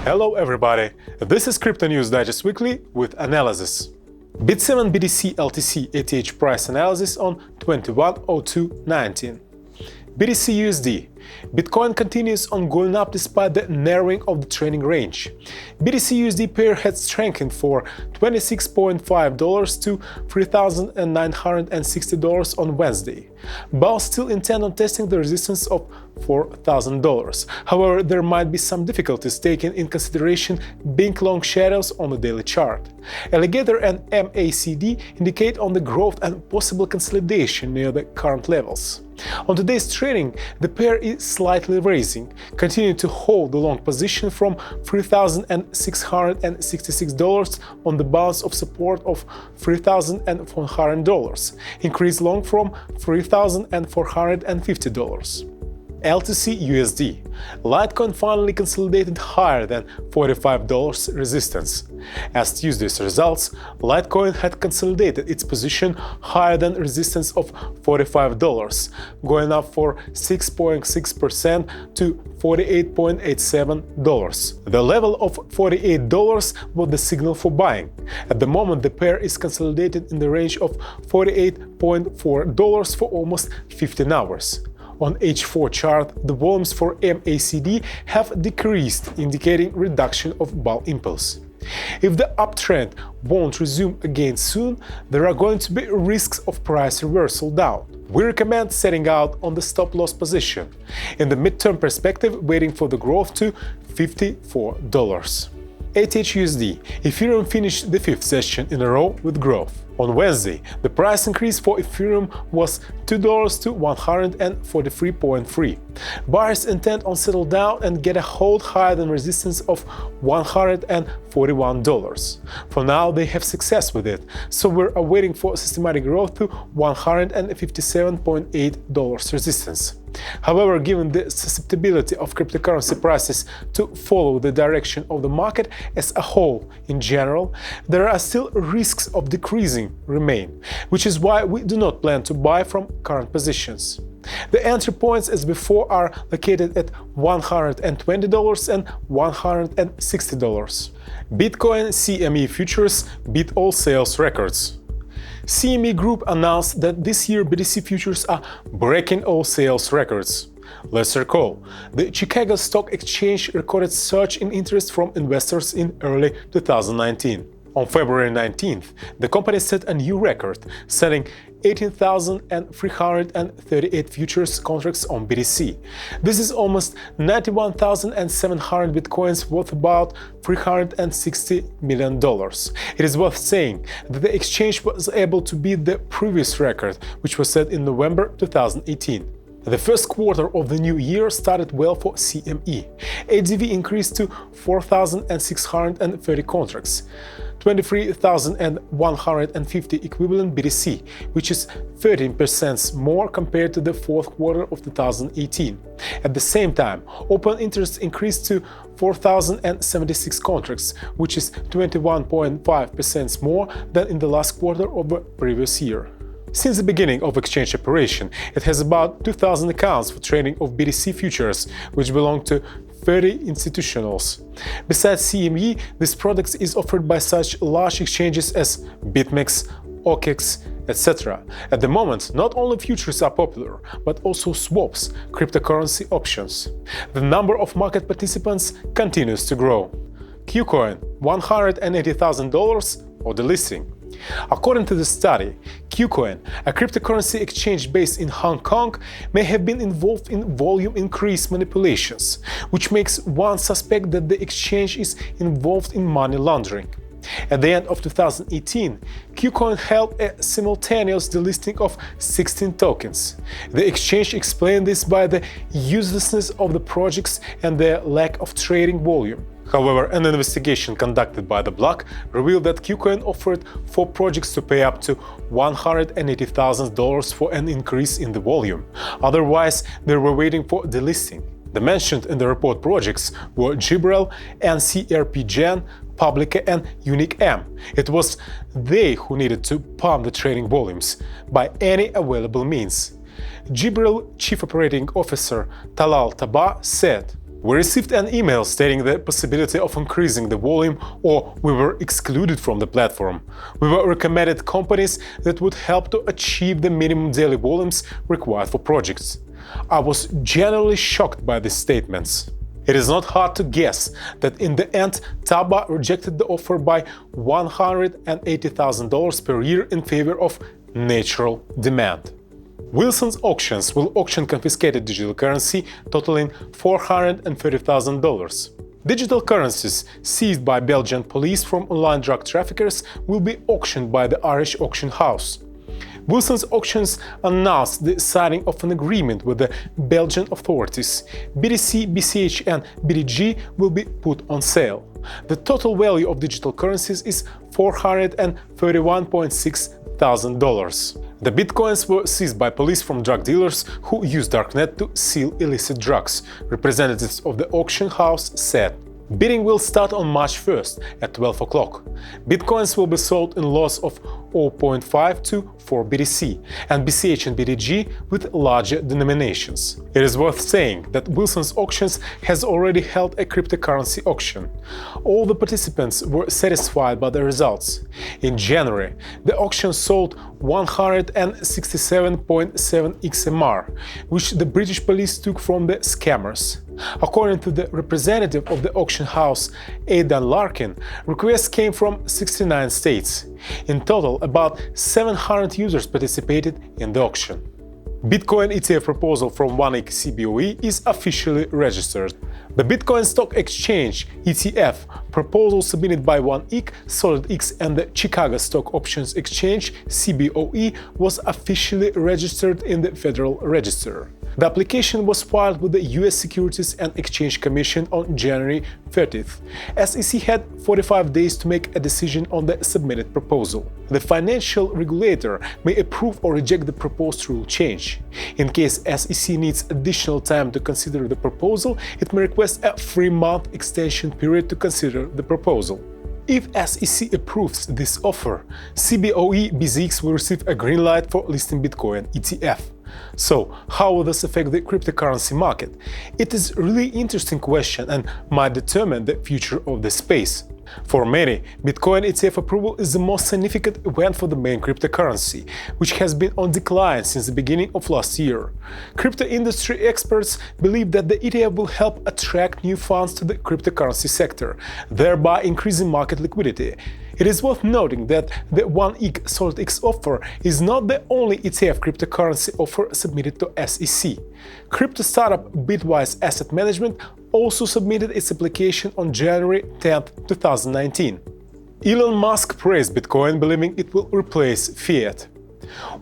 Hello everybody, this is Crypto News Digest Weekly with analysis. BitSeven BTC LTC ATH price analysis on 21/02/19. BTCUSD. Bitcoin continues on going up despite the narrowing of the trading range. BTCUSD pair had strengthened for $26.5 to $3,960 on Wednesday. Bulls still intend on testing the resistance of $4,000. However, there might be some difficulties taken in consideration being long shadows on the daily chart. Alligator and MACD indicate on the growth and possible consolidation near the current levels. On today's trading, the pair is slightly raising, continuing to hold the long position from $3,666 on the bounce of support of $3,400, increase long from $3,450. LTCUSD. Litecoin finally consolidated higher than $45 resistance. As Tuesday's results, Litecoin had consolidated its position higher than resistance of $45, going up for 6.6% to $48.87. The level of $48 was the signal for buying. At the moment, the pair is consolidated in the range of $48.4 for almost 15 hours. On H4 chart, the volumes for MACD have decreased, indicating reduction of bull impulse. If the uptrend won't resume again soon, there are going to be risks of price reversal down. We recommend setting out on the stop-loss position. In the midterm perspective, waiting for the growth to $54. ATHUSD. Ethereum finished the fifth session in a row with growth. On Wednesday, the price increase for Ethereum was $2 to $143.3. Buyers intend on settle down and get a hold higher than resistance of $141. For now, they have success with it, so we're awaiting for systematic growth to $157.8 resistance. However, given the susceptibility of cryptocurrency prices to follow the direction of the market as a whole in general, there are still risks of decreasing remain, which is why we do not plan to buy from current positions. The entry points as before are located at $120 and $160. Bitcoin CME futures beat all sales records. CME Group announced that this year BTC futures are breaking all sales records. Let's recall, the Chicago Stock Exchange recorded surge in interest from investors in early 2019. On February 19th, the company set a new record, selling 18,338 futures contracts on BTC. This is almost 91,700 bitcoins worth about $360 million. It is worth saying that the exchange was able to beat the previous record, which was set in November 2018. The first quarter of the new year started well for CME. ADV increased to 4,630 contracts, 23,150 equivalent BTC, which is 13% more compared to the fourth quarter of 2018. At the same time, open interest increased to 4,076 contracts, which is 21.5% more than in the last quarter of the previous year. Since the beginning of exchange operation, it has about 2,000 accounts for trading of BTC futures, which belong to 30 institutionals. Besides CME, this product is offered by such large exchanges as BitMEX, OKEX, etc. At the moment, not only futures are popular, but also swaps, cryptocurrency options. The number of market participants continues to grow. KuCoin, $180,000 or the listing. According to the study, KuCoin, a cryptocurrency exchange based in Hong Kong, may have been involved in volume increase manipulations, which makes one suspect that the exchange is involved in money laundering. At the end of 2018, KuCoin held a simultaneous delisting of 16 tokens. The exchange explained this by the uselessness of the projects and their lack of trading volume. However, an investigation conducted by the block revealed that KuCoin offered 4 projects to pay up to $180,000 for an increase in the volume. Otherwise, they were waiting for delisting. The mentioned in the report projects were Gibrel, NCRP-Gen, Publica and Unique M. It was they who needed to pump the trading volumes by any available means. Gibrel Chief Operating Officer Talal Taba said, We received an email stating the possibility of increasing the volume, or we were excluded from the platform. We were recommended companies that would help to achieve the minimum daily volumes required for projects. I was genuinely shocked by these statements. It is not hard to guess that in the end, Taba rejected the offer by $180,000 per year in favor of natural demand. Wilson's Auctions will auction confiscated digital currency totaling $430,000. Digital currencies seized by Belgian police from online drug traffickers will be auctioned by the Irish auction house. Wilson's Auctions announced the signing of an agreement with the Belgian authorities. BTC, BCH and BTG will be put on sale. The total value of digital currencies is $431,600. The bitcoins were seized by police from drug dealers who used darknet to sell illicit drugs, representatives of the auction house said. Bidding will start on March 1st at 12 o'clock. Bitcoins will be sold in lots of 0.5 to 4 BTC and BCH and BTG with larger denominations. It is worth saying that Wilson's Auctions has already held a cryptocurrency auction. All the participants were satisfied by the results. In January, the auction sold 167.7 XMR, which the British police took from the scammers. According to the representative of the auction house, Aidan Larkin, requests came from 69 states. In total, about 700 users participated in the auction. Bitcoin ETF proposal from 1EEC CBOE is officially registered. The Bitcoin Stock Exchange ETF proposal submitted by 1EEC, SolidX and the Chicago Stock Options Exchange CBOE was officially registered in the Federal Register. The application was filed with the US Securities and Exchange Commission on January 30th. SEC had 45 days to make a decision on the submitted proposal. The financial regulator may approve or reject the proposed rule change. In case SEC needs additional time to consider the proposal, it may request a 3-month extension period to consider the proposal. If SEC approves this offer, CBOE BZX will receive a green light for listing Bitcoin ETF. So, how will this affect the cryptocurrency market? It is a really interesting question and might determine the future of the space. For many, Bitcoin ETF approval is the most significant event for the main cryptocurrency, which has been on decline since the beginning of last year. Crypto industry experts believe that the ETF will help attract new funds to the cryptocurrency sector, thereby increasing market liquidity. It is worth noting that the 1EEC SolidX offer is not the only ETF cryptocurrency offer submitted to SEC. Crypto startup Bitwise Asset Management also submitted its application on January 10, 2019. Elon Musk praised Bitcoin, believing it will replace fiat.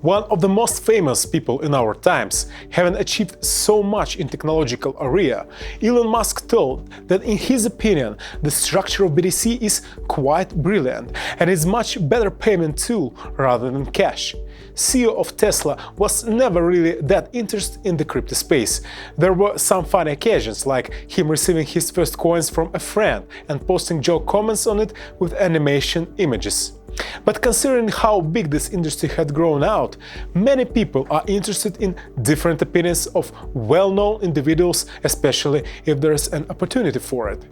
One of the most famous people in our times, having achieved so much in technological area, Elon Musk told that in his opinion the structure of BTC is quite brilliant and is much better payment tool rather than cash. CEO of Tesla was never really that interested in the crypto space. There were some funny occasions, like him receiving his first coins from a friend and posting joke comments on it with animation images. But considering how big this industry had grown out, many people are interested in different opinions of well-known individuals, especially if there is an opportunity for it.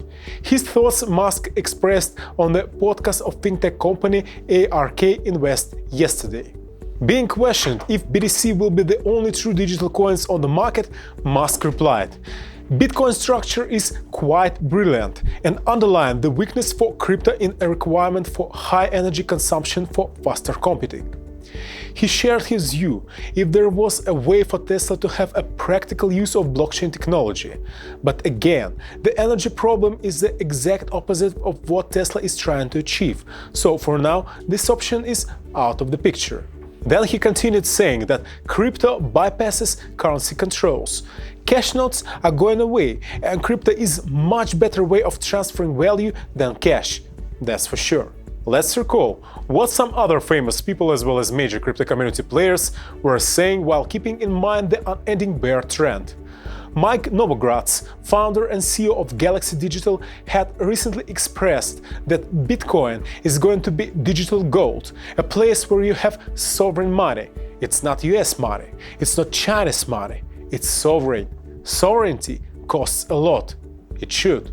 His thoughts Musk expressed on the podcast of fintech company ARK Invest yesterday. Being questioned if BTC will be the only true digital coins on the market, Musk replied, "Bitcoin structure is quite brilliant and underlined the weakness for crypto in a requirement for high energy consumption for faster computing." He shared his view if there was a way for Tesla to have a practical use of blockchain technology. But again, the energy problem is the exact opposite of what Tesla is trying to achieve, so for now this option is out of the picture. Then he continued saying that crypto bypasses currency controls. Cash notes are going away, and crypto is a much better way of transferring value than cash. That's for sure. Let's recall what some other famous people as well as major crypto community players were saying while keeping in mind the unending bear trend. Mike Novogratz, founder and CEO of Galaxy Digital, had recently expressed that Bitcoin is going to be digital gold, a place where you have sovereign money. It's not US money, it's not Chinese money, it's sovereign. Sovereignty costs a lot. it should.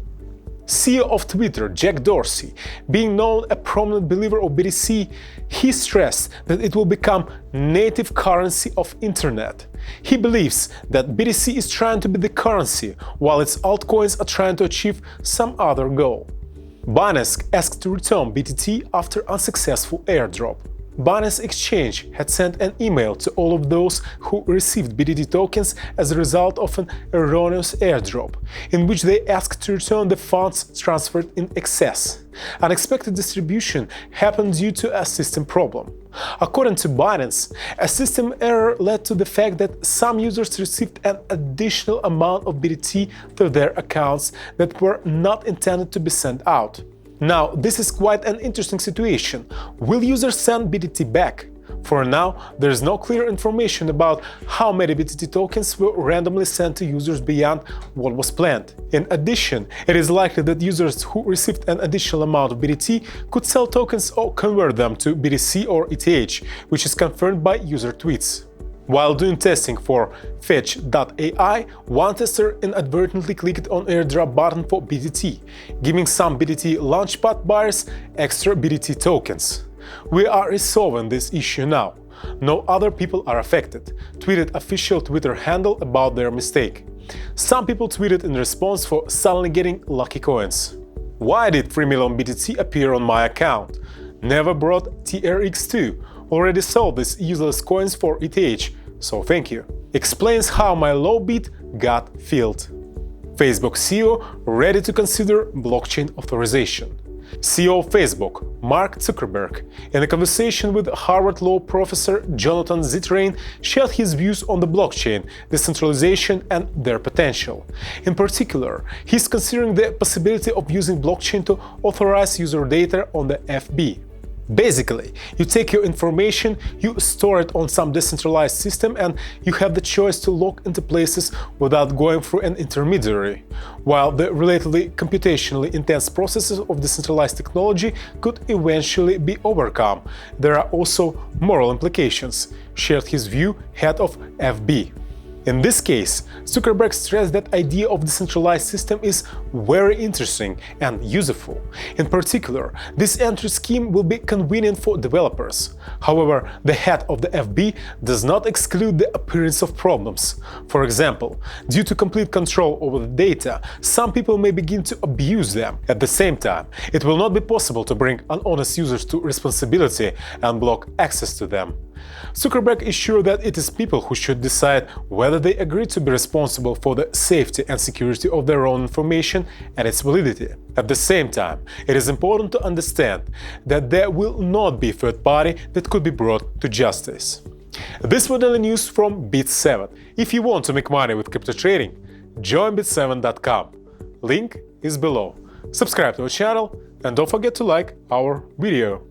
CEO of Twitter, Jack Dorsey, being known a prominent believer of BTC, he stressed that it will become native currency of internet. He believes that BTC is trying to be the currency, while its altcoins are trying to achieve some other goal. Binance asked to return BTT after unsuccessful airdrop. Binance Exchange had sent an email to all of those who received BTT tokens as a result of an erroneous airdrop, in which they asked to return the funds transferred in excess. Unexpected distribution happened due to a system problem. According to Binance, a system error led to the fact that some users received an additional amount of BTT to their accounts that were not intended to be sent out. Now, this is quite an interesting situation. Will users send BTT back? For now, there is no clear information about how many BTT tokens were randomly sent to users beyond what was planned. In addition, it is likely that users who received an additional amount of BTT could sell tokens or convert them to BTC or ETH, which is confirmed by user tweets. While doing testing for Fetch.ai, one tester inadvertently clicked on airdrop button for BTT, giving some BTT launchpad buyers extra BTT tokens. We are resolving this issue now. No other people are affected, tweeted official Twitter handle about their mistake. Some people tweeted in response for suddenly getting lucky coins. Why did 3 million BTT appear on my account? Never brought TRX2. Already sold these useless coins for ETH, so thank you. Explains how my low bid got filled. Facebook CEO ready to consider blockchain authorization. CEO of Facebook, Mark Zuckerberg, in a conversation with Harvard Law professor Jonathan Zittrain, shared his views on the blockchain, decentralization, and their potential. In particular, he's considering the possibility of using blockchain to authorize user data on the FB. Basically, you take your information, you store it on some decentralized system, and you have the choice to log into places without going through an intermediary. While the relatively computationally intense processes of decentralized technology could eventually be overcome, there are also moral implications, shared his view head of FB. In this case, Zuckerberg stressed that idea of decentralized system is very interesting and useful. In particular, this entry scheme will be convenient for developers. However, the head of the FB does not exclude the appearance of problems. For example, due to complete control over the data, some people may begin to abuse them. At the same time, it will not be possible to bring honest users to responsibility and block access to them. Zuckerberg is sure that it is people who should decide whether they agree to be responsible for the safety and security of their own information and its validity. At the same time, it is important to understand that there will not be a third party that could be brought to justice. This was daily news from BitSeven. If you want to make money with crypto trading, join BitSeven.com. Link is below. Subscribe to our channel and don't forget to like our video.